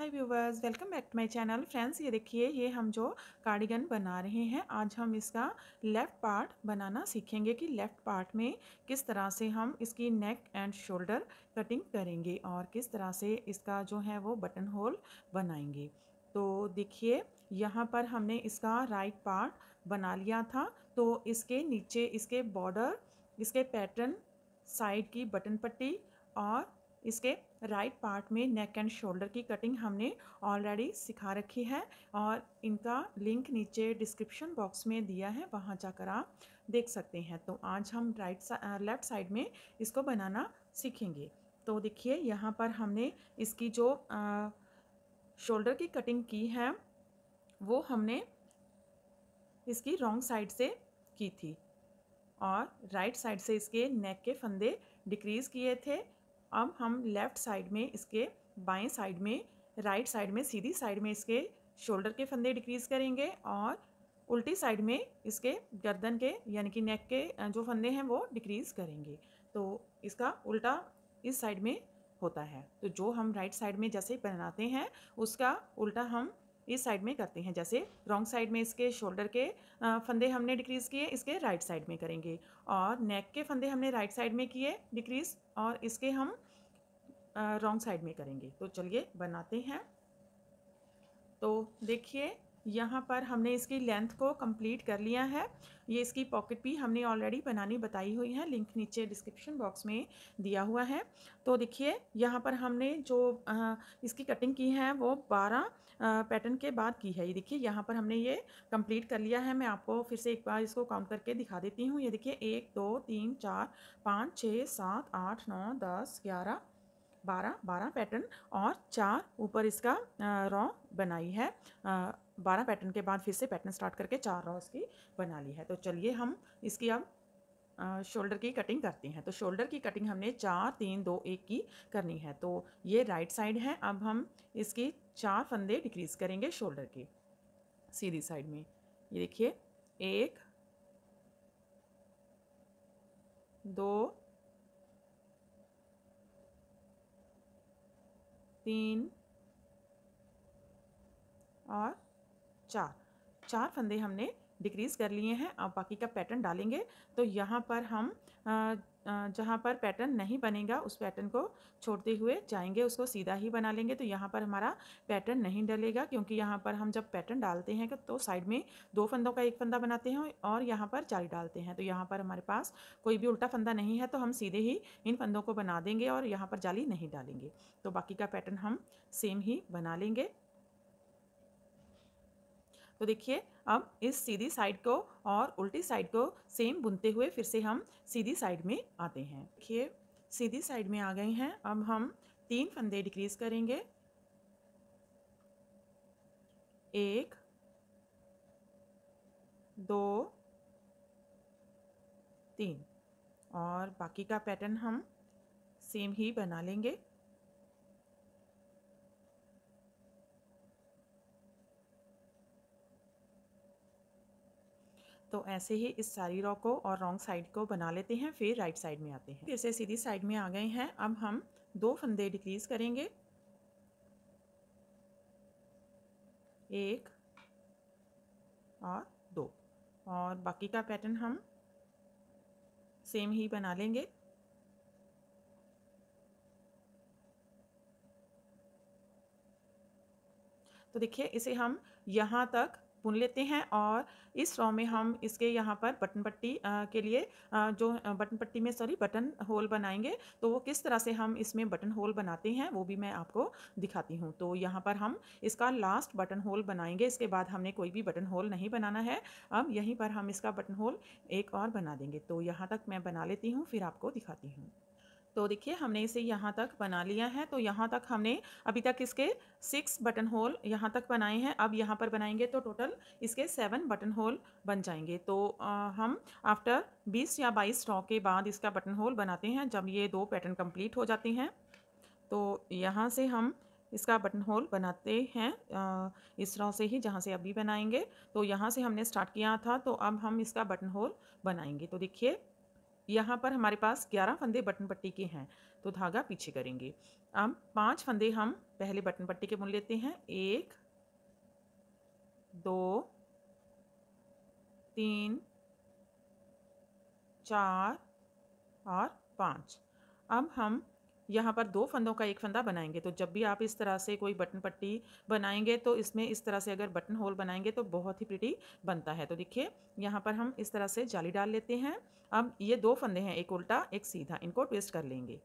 Hi viewers, welcome back to my channel. Friends, ये देखिए, ये हम जो कार्डिगन बना रहे हैं, आज हम इसका लेफ़्ट पार्ट बनाना सीखेंगे कि लेफ़्ट पार्ट में किस तरह से हम इसकी नेक एंड शोल्डर कटिंग करेंगे और किस तरह से इसका जो है वो बटन होल बनाएंगे। तो देखिए, यहाँ पर हमने इसका राइट पार्ट बना लिया था। तो इसके नीचे इसके बॉर्डर, इसके पैटर्न, साइड की बटन पट्टी और इसके राइट पार्ट में नेक एंड शोल्डर की कटिंग हमने ऑलरेडी सिखा रखी है और इनका लिंक नीचे डिस्क्रिप्शन बॉक्स में दिया है, वहाँ जाकर आप देख सकते हैं। तो आज हम लेफ़्ट साइड में इसको बनाना सीखेंगे। तो देखिए, यहाँ पर हमने इसकी जो शोल्डर की कटिंग की है वो हमने इसकी रॉन्ग साइड से की थी और राइट साइड से इसके नेक के फंदे डिक्रीज़ किए थे। अब हम लेफ़्ट साइड में इसके बाएं साइड में, राइट साइड में, सीधी साइड में इसके शोल्डर के फंदे डिक्रीज़ करेंगे और उल्टी साइड में इसके गर्दन के यानी कि नेक के जो फंदे हैं वो डिक्रीज़ करेंगे। तो इसका उल्टा इस साइड में होता है। तो जो हम राइट साइड में जैसे बनाते हैं उसका उल्टा हम इस साइड में करते हैं। जैसे रॉन्ग साइड में इसके शोल्डर के फंदे हमने डिक्रीज़ किए, इसके राइट साइड में करेंगे और नेक के फंदे हमने राइट साइड में किए डिक्रीज़ और इसके हम रॉन्ग साइड में करेंगे। तो चलिए बनाते हैं। तो देखिए, यहाँ पर हमने इसकी लेंथ को कंप्लीट कर लिया है। ये इसकी पॉकेट भी हमने ऑलरेडी बनानी बताई हुई है, लिंक नीचे डिस्क्रिप्शन बॉक्स में दिया हुआ है। तो देखिए, यहाँ पर हमने जो इसकी कटिंग की है वो 12 पैटर्न के बाद की है। ये देखिए, यहाँ पर हमने ये कंप्लीट कर लिया है। मैं आपको फिर से एक बार इसको काउंट करके दिखा देती हूँ। ये देखिए, 1 2 3 4 5 6 7 8 9 10 11 12 पैटर्न और 4 ऊपर इसका रॉ बनाई है। 12 पैटर्न के बाद फिर से पैटर्न स्टार्ट करके 4 रॉ इसकी बना ली है। तो चलिए हम इसकी अब शोल्डर की कटिंग करते हैं। तो शोल्डर की कटिंग हमने 4 3 2 1 की करनी है। तो ये राइट साइड है। अब हम इसकी 4 फंदे डिक्रीज़ करेंगे शोल्डर की सीधी साइड में। ये देखिए, 1 2 3 और 4 फंदे हमने डिक्रीज़ कर लिए हैं। अब बाकी का पैटर्न डालेंगे। तो यहाँ पर हम जहाँ पर पैटर्न नहीं बनेगा उस पैटर्न को छोड़ते हुए जाएंगे, उसको सीधा ही बना लेंगे। तो यहाँ पर हमारा पैटर्न नहीं डलेगा क्योंकि यहाँ पर हम जब पैटर्न डालते हैं तो साइड में 2 फंदों का एक फंदा बनाते हैं और यहाँ पर जाली डालते हैं। तो यहाँ पर हमारे पास कोई भी उल्टा फंदा नहीं है, तो हम सीधे ही इन फंदों को बना देंगे और यहाँ पर जाली नहीं डालेंगे। तो बाकी का पैटर्न हम सेम ही बना लेंगे। तो देखिए, अब इस सीधी साइड को और उल्टी साइड को सेम बुनते हुए फिर से हम सीधी साइड में आते हैं। देखिए, सीधी साइड में आ गए हैं। अब हम 3 फंदे डिक्रीज़ करेंगे। 1 2 3 और बाकी का पैटर्न हम सेम ही बना लेंगे। तो ऐसे ही इस सारी रॉ को और रॉन्ग साइड को बना लेते हैं, फिर राइट साइड में आते हैं। फिर से सीधी साइड में आ गए हैं। अब हम 2 फंदे डिक्रीज़ करेंगे। 1 और 2 और बाकी का पैटर्न हम सेम ही बना लेंगे। तो देखिए, इसे हम यहाँ तक बुन लेते हैं और इस रॉ में हम इसके यहाँ पर बटन पट्टी के लिए बटन पट्टी में बटन होल बनाएंगे। तो वो किस तरह से हम इसमें बटन होल बनाते हैं वो भी मैं आपको दिखाती हूँ। तो यहाँ पर हम इसका लास्ट बटन होल बनाएंगे, इसके बाद हमने कोई भी बटन होल नहीं बनाना है। अब यहीं पर हम इसका बटन होल एक और बना देंगे। तो यहाँ तक मैं बना लेती हूँ, फिर आपको दिखाती हूँ। तो देखिए, हमने इसे यहाँ तक बना लिया है। तो यहाँ तक हमने अभी तक इसके 6 बटन होल यहाँ तक बनाए हैं। अब यहाँ पर बनाएंगे तो टोटल इसके 7 बटन होल बन जाएंगे। तो हम आफ्टर 20 या 22 रॉ के बाद इसका बटन होल बनाते हैं, जब ये 2 पैटर्न कंप्लीट हो जाते हैं। तो यहाँ से हम इसका बटन होल बनाते हैं, इस रॉ से ही जहाँ से अभी बनाएंगे। तो यहाँ से हमने स्टार्ट किया था, तो अब हम इसका बटन होल बनाएंगे। तो देखिए, यहाँ पर हमारे पास 11 फंदे बटन पट्टी के हैं। तो तो धागा पीछे करेंगे। अब 5 फंदे हम पहले बटन पट्टी के बुन लेते हैं। 1 2 3 4 और 5। अब हम यहाँ पर 2 फंदों का एक फंदा बनाएंगे। तो जब भी आप इस तरह से कोई बटन पट्टी बनाएंगे तो इसमें इस तरह से अगर बटन होल बनाएंगे तो बहुत ही प्रिटी बनता है। तो देखिए यहाँ पर हम इस तरह से जाली डाल लेते हैं। अब ये 2 फंदे हैं, एक उल्टा एक सीधा, इनको ट्विस्ट कर लेंगे,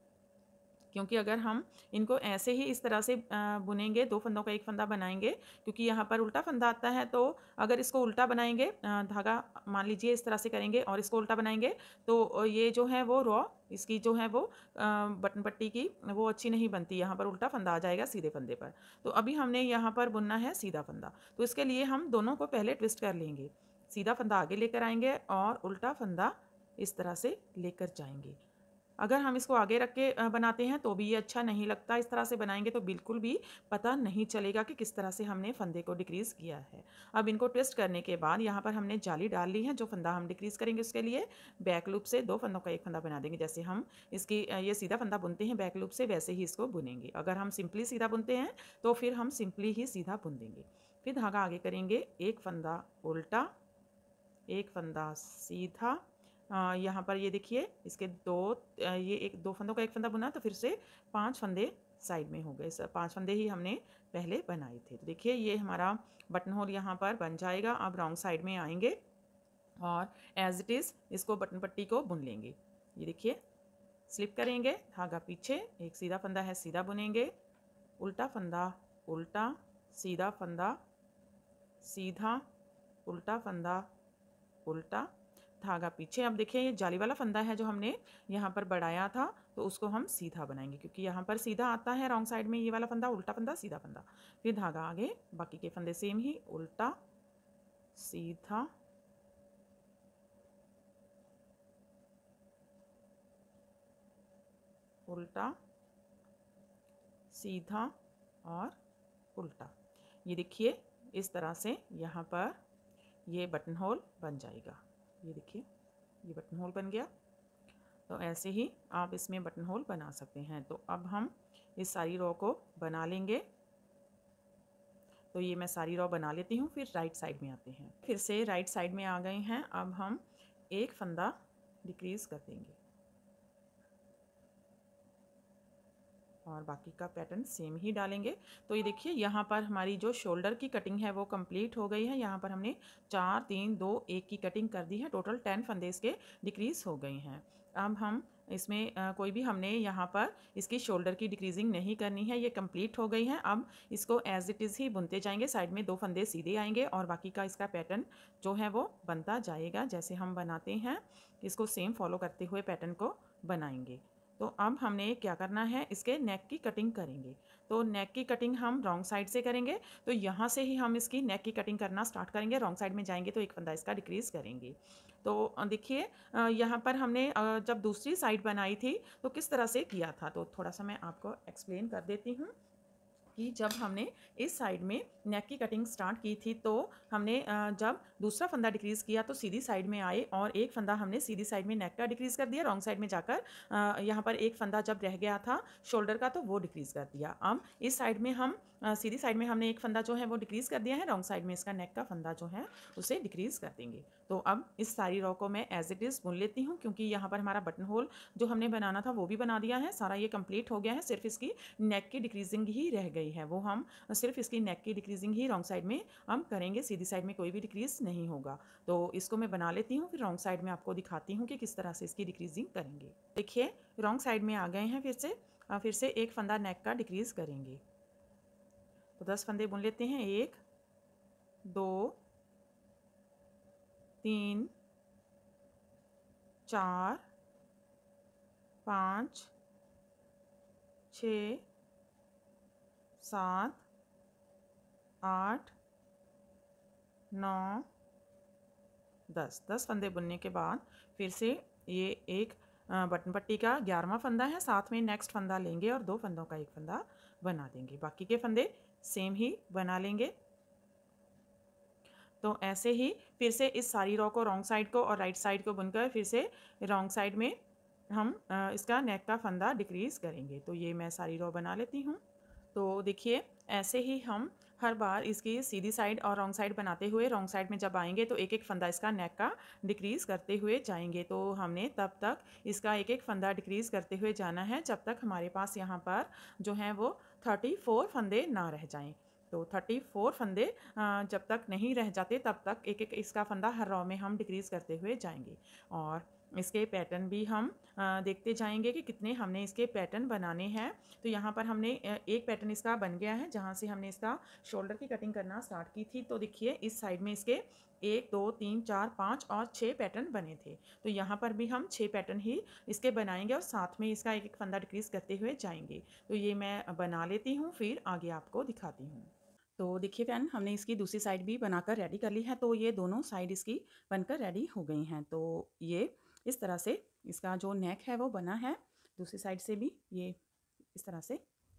क्योंकि अगर हम इनको ऐसे ही इस तरह से बुनेंगे, 2 फंदों का एक फंदा बनाएंगे, क्योंकि यहाँ पर उल्टा फंदा आता है, तो अगर इसको उल्टा बनाएंगे, धागा मान लीजिए इस तरह से करेंगे और इसको उल्टा बनाएंगे तो ये जो है वो रॉ इसकी जो है वो बटन पट्टी की वो अच्छी नहीं बनती। यहाँ पर उल्टा फंदा आ जाएगा सीधे फंदे पर। तो अभी हमने यहाँ पर बुनना है सीधा फंदा, तो इसके लिए हम दोनों को पहले ट्विस्ट कर लेंगे। सीधा फंदा आगे लेकर आएंगे और उल्टा फंदा इस तरह से लेकर जाएंगे। अगर हम इसको आगे रख के बनाते हैं तो भी ये अच्छा नहीं लगता। इस तरह से बनाएंगे तो बिल्कुल भी पता नहीं चलेगा कि किस तरह से हमने फंदे को डिक्रीज़ किया है। अब इनको ट्विस्ट करने के बाद यहाँ पर हमने जाली डाल ली है। जो फंदा हम डिक्रीज़ करेंगे उसके लिए बैक लूप से 2 फंदों का एक फंदा बना देंगे। जैसे हम इसकी ये सीधा फंदा बुनते हैं बैक लूप से, वैसे ही इसको बुनेंगे। अगर हम सिंपली सीधा बुनते हैं तो फिर हम सिंपली ही सीधा बुन देंगे। फिर धागा आगे करेंगे, एक फंदा उल्टा, एक फंदा सीधा। यहाँ पर ये देखिए इसके ये एक 2 फंदों का एक फंदा बुना, तो फिर से 5 फंदे साइड में हो गए। 5 फंदे ही हमने पहले बनाए थे। तो देखिए ये हमारा बटन होल यहाँ पर बन जाएगा। अब रॉन्ग साइड में आएंगे और एज इट इज़ इसको बटन पट्टी को बुन लेंगे। ये देखिए स्लिप करेंगे, धागा पीछे, एक सीधा फंदा है सीधा बुनेंगे, उल्टा फंदा उल्टा, सीधा फंदा सीधा, उल्टा फंदा उल्टा, धागा पीछे। अब देखिए ये जाली वाला फंदा है जो हमने यहाँ पर बढ़ाया था, तो उसको हम सीधा बनाएंगे, क्योंकि यहाँ पर सीधा आता है रॉन्ग साइड में ये वाला फंदा, उल्टा फंदा सीधा फंदा। फिर धागा आगे, बाकी के फंदे सेम ही, उल्टा सीधा उल्टा सीधा और उल्टा। ये देखिए इस तरह से यहाँ पर ये बटन होल बन जाएगा। ये देखिए ये बटन होल बन गया। तो ऐसे ही आप इसमें बटन होल बना सकते हैं। तो अब हम इस सारी रो को बना लेंगे। तो ये मैं सारी रो बना लेती हूँ, फिर राइट साइड में आते हैं। फिर से राइट साइड में आ गए हैं। अब हम एक फंदा डिक्रीज़ कर देंगे और बाकी का पैटर्न सेम ही डालेंगे। तो ये देखिए यहाँ पर हमारी जो शोल्डर की कटिंग है वो कंप्लीट हो गई है। यहाँ पर हमने 4 3 2 1 की कटिंग कर दी है। टोटल 10 फंदे इसके डिक्रीज़ हो गए हैं। अब हम इसमें कोई भी हमने यहाँ पर इसकी शोल्डर की डिक्रीजिंग नहीं करनी है, ये कंप्लीट हो गई है। अब इसको एज इट इज़ ही बुनते जाएंगे। साइड में 2 फंदे सीधे आएंगे और बाकी का इसका पैटर्न जो है वो बनता जाएगा। जैसे हम बनाते हैं इसको सेम फॉलो करते हुए पैटर्न को बनाएंगे। तो अब हमने क्या करना है, इसके नेक की कटिंग करेंगे। तो नेक की कटिंग हम रॉन्ग साइड से करेंगे। तो यहाँ से ही हम इसकी नेक की कटिंग करना स्टार्ट करेंगे। रॉन्ग साइड में जाएंगे तो एक फंदा इसका डिक्रीज़ करेंगे। तो देखिए यहाँ पर हमने जब दूसरी साइड बनाई थी तो किस तरह से किया था, तो थोड़ा सा मैं आपको एक्सप्लेन कर देती हूँ कि जब हमने इस साइड में नेक की कटिंग स्टार्ट की थी तो हमने जब दूसरा फंदा डिक्रीज़ किया तो सीधी साइड में आए और एक फंदा हमने सीधी साइड में नेक का डिक्रीज़ कर दिया। रॉन्ग साइड में जाकर यहाँ पर एक फंदा जब रह गया था शोल्डर का तो वो डिक्रीज़ कर दिया। अब इस साइड में हम सीधी साइड में हमने एक फंदा जो है वो डिक्रीज़ कर दिया है। रॉन्ग साइड में इसका नेक का फंदा जो है उसे डिक्रीज़ कर देंगे। तो अब इस सारी रो को मैं एज इट इज़ बुन लेती हूँ, क्योंकि यहाँ पर हमारा बटन होल जो हमने बनाना था वो भी बना दिया है। सारा ये कंप्लीट हो गया है। सिर्फ इसकी नेक की डिक्रीजिंग ही रह गई है। वो हम सिर्फ इसकी नेक की डिक्रीजिंग ही रॉन्ग साइड में हम करेंगे। सीधी साइड में कोई भी डिक्रीज नहीं होगा। तो इसको मैं बना लेती हूँ, फिर रॉन्ग साइड में आपको दिखाती हूँ कि किस तरह से इसकी डिक्रीजिंग करेंगे। देखिए रॉन्ग साइड में आ गए हैं। फिर से एक फंदा नेक का डिक्रीज करेंगे। तो 10 फंदे बुन लेते हैं। 1 2 3 4 5 6 7 8 9 10 फंदे बुनने के बाद फिर से ये एक बटन पट्टी का 11वां फंदा है, साथ में नेक्स्ट फंदा लेंगे और 2 फंदों का एक फंदा बना देंगे। बाकी के फंदे सेम ही बना लेंगे। तो ऐसे ही फिर से इस सारी रो को रॉन्ग साइड को और राइट साइड को बुनकर फिर से रॉन्ग साइड में हम इसका नेक का फंदा डिक्रीज़ करेंगे। तो ये मैं सारी रो बना लेती हूँ। तो देखिए ऐसे ही हम हर बार इसकी सीधी साइड और रॉन्ग साइड बनाते हुए रॉन्ग साइड में जब आएंगे तो एक एक फंदा इसका नेक का डिक्रीज़ करते हुए जाएंगे। तो हमने तब तक इसका एक एक फंदा डिक्रीज़ करते हुए जाना है जब तक हमारे पास यहाँ पर जो हैं वो 34 फंदे ना रह जाएं। तो 34 फंदे जब तक नहीं रह जाते तब तक एक एक इसका फंदा हर रो में हम डिक्रीज़ करते हुए जाएंगे। और इसके पैटर्न भी हम देखते जाएंगे कि कितने हमने इसके पैटर्न बनाने हैं। तो यहाँ पर हमने एक पैटर्न इसका बन गया है जहाँ से हमने इसका शोल्डर की कटिंग करना स्टार्ट की थी। तो देखिए इस साइड में इसके 1 2 3 4 5 और 6 पैटर्न बने थे। तो यहाँ पर भी हम 6 पैटर्न ही इसके बनाएंगे और साथ में इसका एक एक फंदा डिक्रीज़ करते हुए जाएंगे। तो ये मैं बना लेती हूँ, फिर आगे आपको दिखाती हूँ। तो देखिए फ्रेंड, हमने इसकी दूसरी साइड भी बनाकर रेडी कर ली है। तो ये दोनों साइड इसकी बनकर रेडी हो गई हैं। तो ये इस तरह से इसका जो नेक है वो बना है। दूसरी साइड से भी ये इस तरह से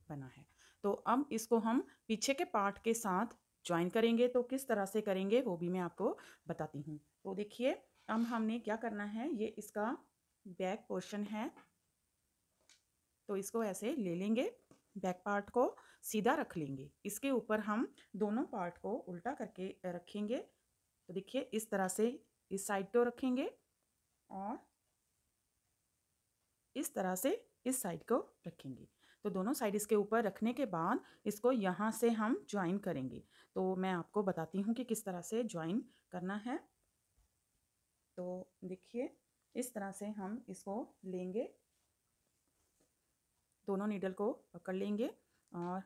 बना है। तो अब इसको हम पीछे के पार्ट के साथ ज्वाइन करेंगे। तो किस तरह से करेंगे वो भी मैं आपको बताती हूँ। तो देखिए अब हमने क्या करना है, ये इसका बैक पोर्शन है तो इसको ऐसे ले लेंगे, बैक पार्ट को सीधा रख लेंगे, इसके ऊपर हम दोनों पार्ट को उल्टा करके रखेंगे। तो देखिए इस तरह से इस साइड को रखेंगे और इस तरह से इस साइड को रखेंगे। तो दोनों साइड इसके ऊपर रखने के बाद इसको यहाँ से हम ज्वाइन करेंगे। तो मैं आपको बताती हूँ कि किस तरह से ज्वाइन करना है। तो देखिए इस तरह से हम इसको लेंगे, दोनों नीडल को पकड़ लेंगे और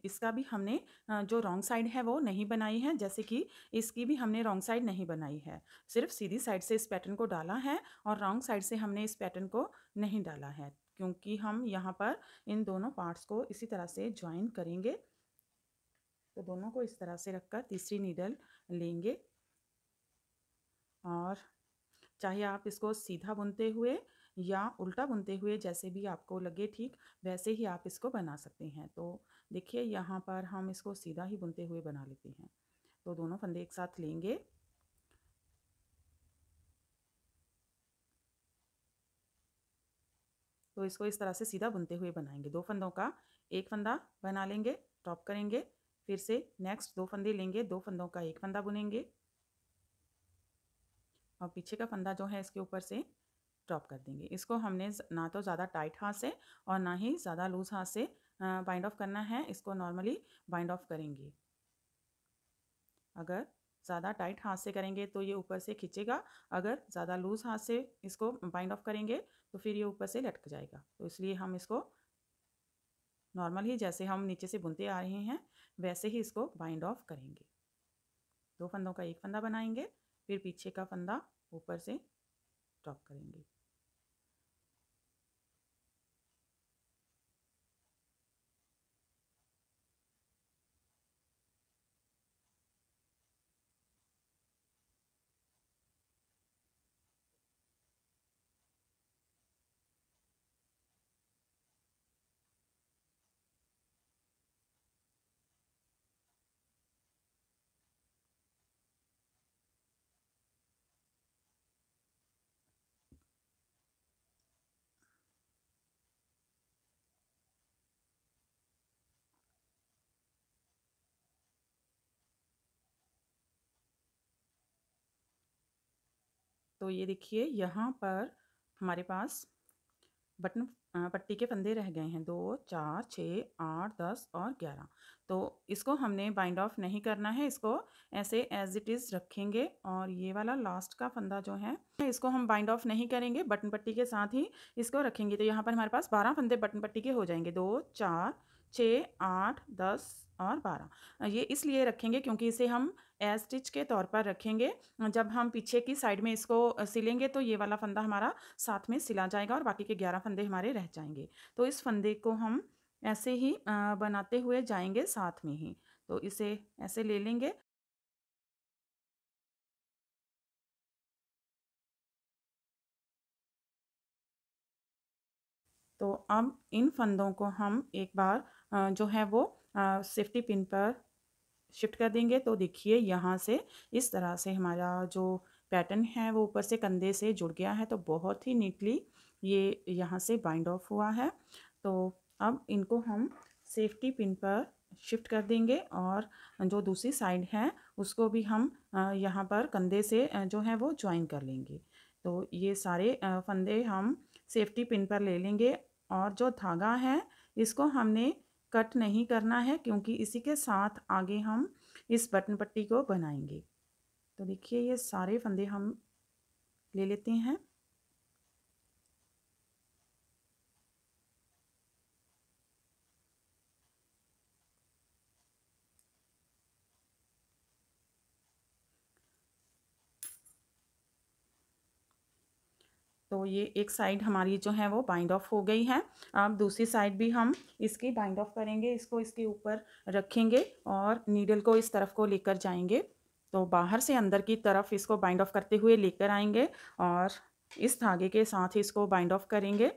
इसका भी हमने जो रॉन्ग साइड है वो नहीं बनाई है, जैसे कि इसकी भी हमने रॉन्ग साइड नहीं बनाई है, सिर्फ सीधी साइड से इस पैटर्न को डाला है और रॉन्ग साइड से हमने इस पैटर्न को नहीं डाला है, क्योंकि हम यहाँ पर इन दोनों पार्ट्स को इसी तरह से ज्वाइन करेंगे। तो दोनों को इस तरह से रखकर तीसरी नीडल लेंगे और चाहे आप इसको सीधा बुनते हुए या उल्टा बुनते हुए, जैसे भी आपको लगे ठीक वैसे ही आप इसको बना सकते हैं। तो देखिए यहाँ पर हम इसको सीधा ही बुनते हुए बना लेते हैं। तो दोनों फंदे एक साथ लेंगे, तो इसको इस तरह से सीधा बुनते हुए बनाएंगे। दो फंदों का एक फंदा बना लेंगे, टॉप करेंगे, फिर से नेक्स्ट दो फंदे लेंगे, दो फंदों का एक फंदा बुनेंगे और पीछे का फंदा जो है इसके ऊपर से ड्रॉप कर देंगे। इसको हमने ना तो ज़्यादा टाइट हाथ से और ना ही ज़्यादा लूज हाथ से बाइंड ऑफ करना है, इसको नॉर्मली बाइंड ऑफ करेंगे। अगर ज़्यादा टाइट हाथ से करेंगे तो ये ऊपर से खींचेगा, अगर ज़्यादा लूज हाथ से इसको बाइंड ऑफ करेंगे तो फिर ये ऊपर से लटक जाएगा। तो इसलिए हम इसको नॉर्मल ही जैसे हम नीचे से बुनते आ रहे हैं वैसे ही इसको बाइंड ऑफ करेंगे। दो फंदों का एक फंदा बनाएंगे, फिर पीछे का फंदा ऊपर से ड्रॉप करेंगे। तो ये देखिए यहाँ पर हमारे पास बटन पट्टी के फंदे रह गए हैं, 2 4 6 8 10 और 11। तो इसको हमने बाइंड ऑफ नहीं करना है, इसको ऐसे एज इट इज़ रखेंगे और ये वाला लास्ट का फंदा जो है इसको हम बाइंड ऑफ नहीं करेंगे, बटन पट्टी के साथ ही इसको रखेंगे। तो यहाँ पर हमारे पास 12 फंदे बटन पट्टी के हो जाएंगे, 2 4 6 8 10 और 12। ये इसलिए रखेंगे क्योंकि इसे हम एज स्टिच के तौर पर रखेंगे। जब हम पीछे की साइड में इसको सिलेंगे तो ये वाला फंदा हमारा साथ में सिला जाएगा और बाकी के 11 फंदे हमारे रह जाएंगे। तो इस फंदे को हम ऐसे ही बनाते हुए जाएंगे साथ में ही। तो इसे ऐसे ले लेंगे। तो अब इन फंदों को हम एक बार जो है वो सेफ्टी पिन पर शिफ्ट कर देंगे। तो देखिए यहाँ से इस तरह से हमारा जो पैटर्न है वो ऊपर से कंधे से जुड़ गया है। तो बहुत ही नीटली ये यहाँ से बाइंड ऑफ हुआ है। तो अब इनको हम सेफ्टी पिन पर शिफ्ट कर देंगे और जो दूसरी साइड है उसको भी हम यहाँ पर कंधे से जो है वो ज्वाइन कर लेंगे। तो ये सारे फंदे हम सेफ्टी पिन पर ले लेंगे और जो धागा है इसको हमने कट नहीं करना है, क्योंकि इसी के साथ आगे हम इस बटन पट्टी को बनाएंगे। तो देखिए ये सारे फंदे हम ले लेते हैं। तो ये एक साइड हमारी जो है वो बाइंड ऑफ हो गई है। अब दूसरी साइड भी हम इसकी बाइंड ऑफ करेंगे। इसको इसके ऊपर रखेंगे और नीडल को इस तरफ को लेकर जाएंगे। तो बाहर से अंदर की तरफ इसको बाइंड ऑफ करते हुए लेकर आएंगे और इस धागे के साथ ही इसको बाइंड ऑफ करेंगे।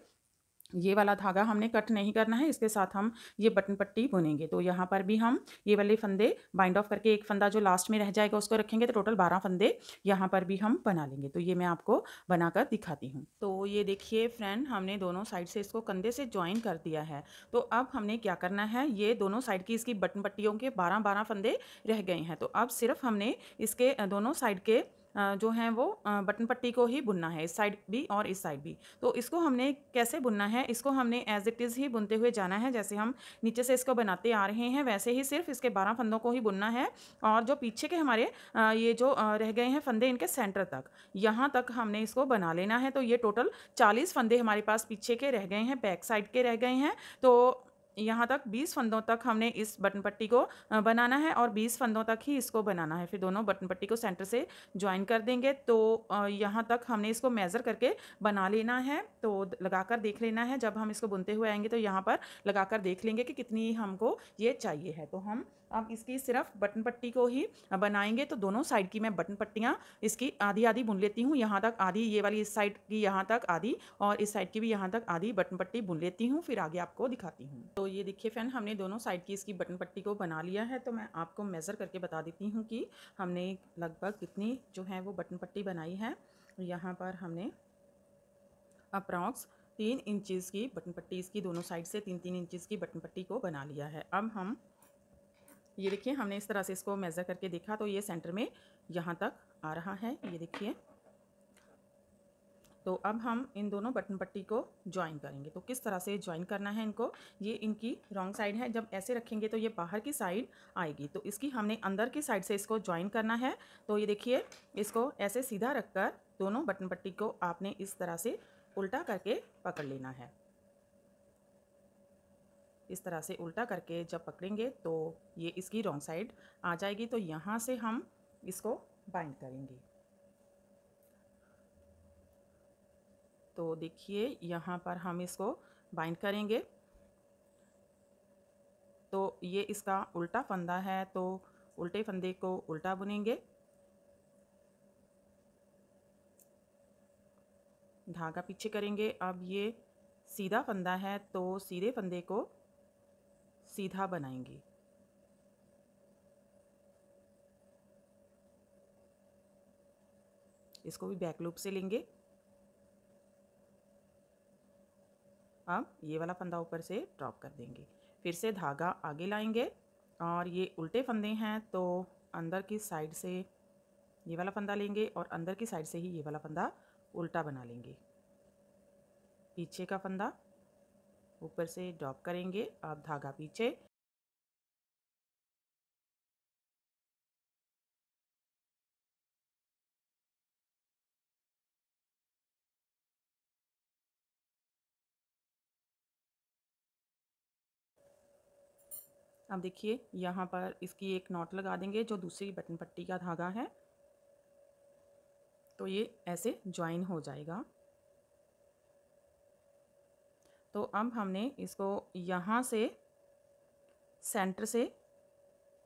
ये वाला धागा हमने कट नहीं करना है, इसके साथ हम ये बटन पट्टी बुनेंगे। तो यहाँ पर भी हम ये वाले फंदे बाइंड ऑफ करके एक फंदा जो लास्ट में रह जाएगा उसको रखेंगे, तो टोटल 12 फंदे यहाँ पर भी हम बना लेंगे। तो ये मैं आपको बनाकर दिखाती हूँ। तो ये देखिए फ्रेंड, हमने दोनों साइड से इसको कंधे से ज्वाइन कर दिया है। तो अब हमने क्या करना है, ये दोनों साइड की इसकी बटन पट्टियों के 12-12 फंदे रह गए हैं। तो अब सिर्फ हमने इसके दोनों साइड के जो हैं वो बटन पट्टी को ही बुनना है, इस साइड भी और इस साइड भी। तो इसको हमने कैसे बुनना है, इसको हमने एज इट इज़ ही बुनते हुए जाना है। जैसे हम नीचे से इसको बनाते आ रहे हैं वैसे ही सिर्फ इसके 12 फंदों को ही बुनना है। और जो पीछे के हमारे ये जो रह गए हैं फंदे, इनके सेंटर तक, यहाँ तक हमने इसको बना लेना है। तो ये टोटल 40 फंदे हमारे पास पीछे के रह गए हैं, बैक साइड के रह गए हैं। तो यहाँ तक 20 फंदों तक हमने इस बटन पट्टी को बनाना है और 20 फंदों तक ही इसको बनाना है। फिर दोनों बटन पट्टी को सेंटर से ज्वाइन कर देंगे। तो यहाँ तक हमने इसको मेज़र करके बना लेना है। तो लगाकर देख लेना है, जब हम इसको बुनते हुए आएंगे तो यहाँ पर लगाकर देख लेंगे कि कितनी हमको ये चाहिए है। तो हम अब इसकी सिर्फ बटन पट्टी को ही बनाएंगे। तो दोनों साइड की मैं बटन पट्टियाँ इसकी आधी आधी बुन लेती हूँ। यहाँ तक आधी, ये वाली इस साइड की यहाँ तक आधी और इस साइड की भी यहाँ तक आधी बटन पट्टी बुन लेती हूँ, फिर आगे आपको दिखाती हूँ। तो ये देखिए फ्रेंड, हमने दोनों साइड की इसकी बटन पट्टी को बना लिया है। तो मैं आपको मेज़र करके बता देती हूँ कि हमने लगभग कितनी जो है वो बटन पट्टी बनाई है। यहाँ पर हमने अप्रॉक्स 3 इंचज़ की बटन पट्टी, इसकी दोनों साइड से 3-3 इंचज़ की बटन पट्टी को बना लिया है। अब हम ये देखिए, हमने इस तरह से इसको मेज़र करके देखा तो ये सेंटर में यहाँ तक आ रहा है, ये देखिए। तो अब हम इन दोनों बटन पट्टी को ज्वाइन करेंगे। तो किस तरह से ज्वाइन करना है इनको, ये इनकी रॉन्ग साइड है, जब ऐसे रखेंगे तो ये बाहर की साइड आएगी। तो इसकी हमने अंदर की साइड से इसको ज्वाइन करना है। तो ये देखिए, इसको ऐसे सीधा रखकर दोनों बटन पट्टी को आपने इस तरह से उल्टा करके पकड़ लेना है। इस तरह से उल्टा करके जब पकड़ेंगे तो ये इसकी रॉन्ग साइड आ जाएगी। तो यहाँ से हम इसको बाइंड करेंगे। तो देखिए, यहाँ पर हम इसको बाइंड करेंगे। तो ये इसका उल्टा फंदा है, तो उल्टे फंदे को उल्टा बुनेंगे, धागा पीछे करेंगे। अब ये सीधा फंदा है तो सीधे फंदे को सीधा बनाएंगे। इसको भी बैक लूप से लेंगे। अब ये वाला फंदा ऊपर से ड्रॉप कर देंगे, फिर से धागा आगे लाएंगे और ये उल्टे फंदे हैं तो अंदर की साइड से ये वाला फंदा लेंगे और अंदर की साइड से ही ये वाला फंदा उल्टा बना लेंगे। पीछे का फंदा ऊपर से ड्रॉप करेंगे, अब धागा पीछे, अब देखिए यहाँ पर इसकी एक नॉट लगा देंगे जो दूसरी बटन पट्टी का धागा है। तो ये ऐसे ज्वाइन हो जाएगा। तो अब हमने इसको यहाँ से सेंटर से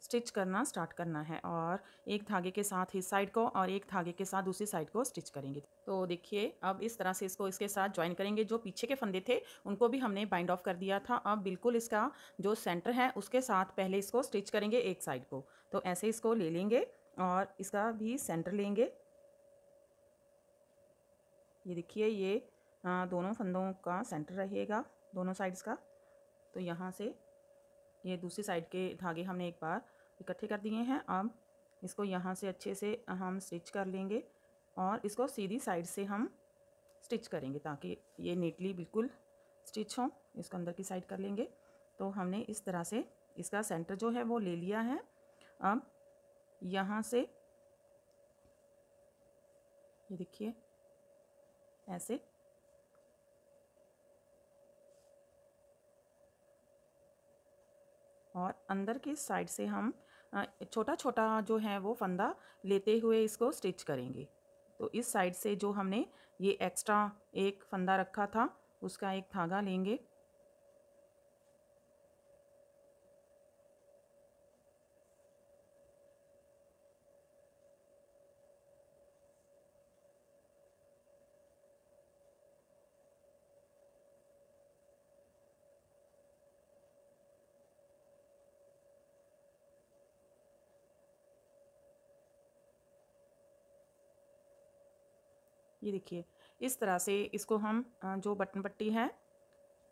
स्टिच करना स्टार्ट करना है और एक धागे के साथ इस साइड को और एक धागे के साथ दूसरी साइड को स्टिच करेंगे। तो देखिए, अब इस तरह से इसको इसके साथ ज्वाइन करेंगे। जो पीछे के फंदे थे उनको भी हमने बाइंड ऑफ कर दिया था। अब बिल्कुल इसका जो सेंटर है उसके साथ पहले इसको स्टिच करेंगे एक साइड को। तो ऐसे इसको ले लेंगे और इसका भी सेंटर लेंगे। ये देखिए, ये दोनों फंदों का सेंटर रहेगा, दोनों साइड्स का। तो यहाँ से ये दूसरी साइड के धागे हमने एक बार इकट्ठे कर दिए हैं। अब इसको यहाँ से अच्छे से हम स्टिच कर लेंगे और इसको सीधी साइड से हम स्टिच करेंगे ताकि ये नीटली बिल्कुल स्टिच हो। इसको अंदर की साइड कर लेंगे। तो हमने इस तरह से इसका सेंटर जो है वो ले लिया है। अब यहाँ से ये देखिए ऐसे और अंदर की साइड से हम छोटा छोटा जो है वो फंदा लेते हुए इसको स्टिच करेंगे। तो इस साइड से जो हमने ये एक्स्ट्रा एक फंदा रखा था उसका एक धागा लेंगे। ये देखिए इस तरह से इसको हम जो बटन पट्टी है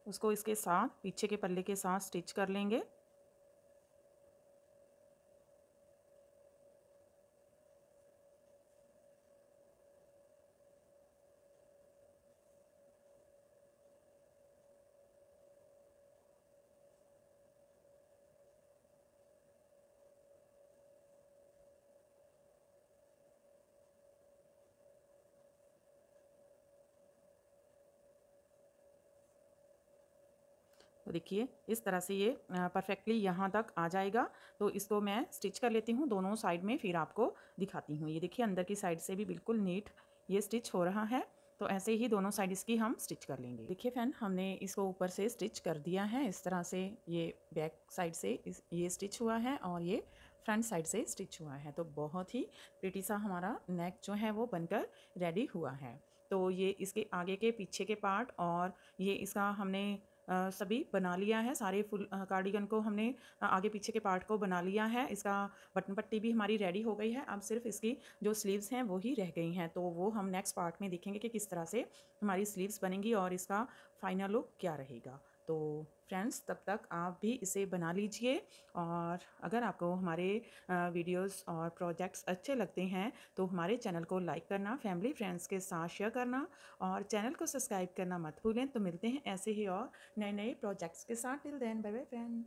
उसको इसके साथ पीछे के पल्ले के साथ स्टिच कर लेंगे। तो देखिए इस तरह से ये परफेक्टली यहाँ तक आ जाएगा। तो इसको मैं स्टिच कर लेती हूँ दोनों साइड में, फिर आपको दिखाती हूँ। ये देखिए अंदर की साइड से भी बिल्कुल नीट ये स्टिच हो रहा है। तो ऐसे ही दोनों साइड इसकी हम स्टिच कर लेंगे। देखिए फ्रेंड हमने इसको ऊपर से स्टिच कर दिया है। इस तरह से ये बैक साइड से ये स्टिच हुआ है और ये फ्रंट साइड से स्टिच हुआ है। तो बहुत ही प्रिटी सा हमारा नेक जो है वो बनकर रेडी हुआ है। तो ये इसके आगे के पीछे के पार्ट और ये इसका हमने सभी बना लिया है। सारे फुल कार्डिगन को हमने आगे पीछे के पार्ट को बना लिया है। इसका बटन पट्टी भी हमारी रेडी हो गई है। अब सिर्फ इसकी जो स्लीव्स हैं वो ही रह गई हैं। तो वो हम नेक्स्ट पार्ट में देखेंगे कि किस तरह से हमारी स्लीव्स बनेंगी और इसका फाइनल लुक क्या रहेगा। तो फ्रेंड्स तब तक आप भी इसे बना लीजिए और अगर आपको हमारे वीडियोस और प्रोजेक्ट्स अच्छे लगते हैं तो हमारे चैनल को लाइक करना, फैमिली फ्रेंड्स के साथ शेयर करना और चैनल को सब्सक्राइब करना मत भूलें। तो मिलते हैं ऐसे ही और नए नए प्रोजेक्ट्स के साथ। Till then bye bye friend.